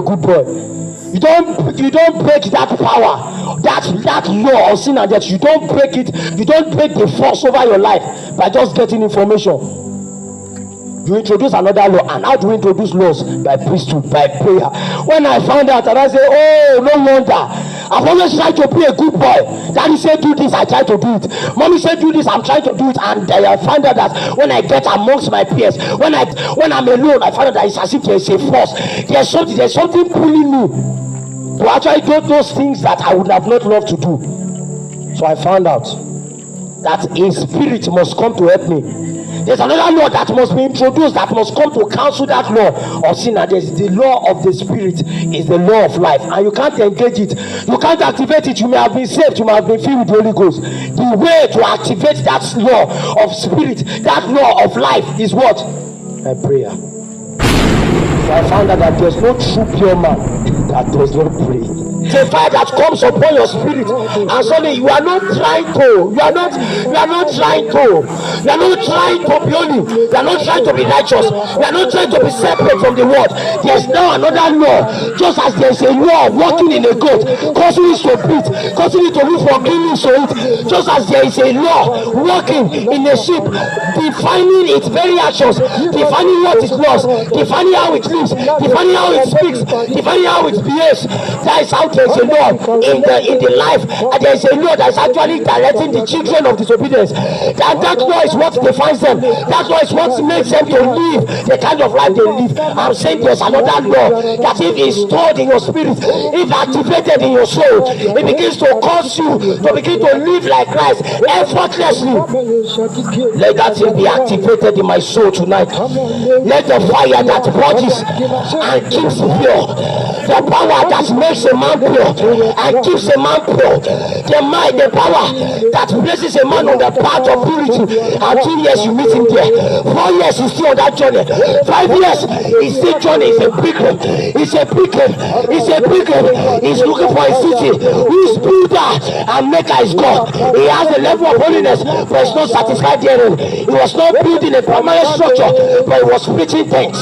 good boy. You don't break that power, that law of sin and death. You don't break it. You don't break the force over your life by just getting information. You introduce another law. And how do you introduce laws? By priesthood, by prayer. When I found out, and I say, oh, no wonder. I've always tried to be a good boy. Daddy said do this, I try to do it. Mommy said do this, I'm trying to do it. And I find out that when I get amongst my peers, when I'm alone, I find out that it's as if there's a force. There's something pulling me to actually do those things that I would have not loved to do. So I found out that a spirit must come to help me. There's another law that must be introduced, that must come to cancel that law of sin. And there's the law of the spirit, is the law of life, and you can't engage it, you can't activate it. You may have been saved, you may have been filled with the Holy Ghost. The way to activate that law of spirit, that law of life, is what? A prayer. So I found out that there's no true pure man that does not pray. The fire that comes upon your spirit, and suddenly you are not trying to be holy, you are not trying to be righteous, you are not trying to be separate from the world. There's now another law, just as there's a law walking in a goat, causing it to beat, causing it to look for clean leaves to eat, just as there is a law walking in a sheep, defining its very actions, defining what it lost, defining how it lives, defining how it speaks, defining how it behaves. That is how there is a law in the life, and there is a law that is actually directing the children of disobedience. That law is what defines them. That law is what makes them to live the kind of life they live. I'm saying there's another law that if it's stored in your spirit, if activated in your soul, it begins to cause you to begin to live like Christ effortlessly. Let that thing be activated in my soul tonight. Let the fire that purges and keeps pure, the power that makes a man pure and keeps a man pure, the power that places a man on the path of purity, and 2 years you meet him there, 4 years he's still on that journey, 5 years he's still journey. He's a pilgrim, he's looking for a city whose builder and maker is God. He has a level of holiness, but he's not satisfied therein. He was not building a permanent structure, but he was preaching things.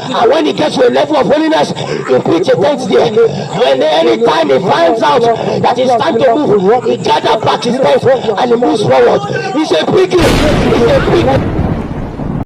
And when he gets to a level of holiness, he preaches a tent there. When anytime he finds out that it's time to move, he gathers back his tent and he moves forward. He's a pilgrim.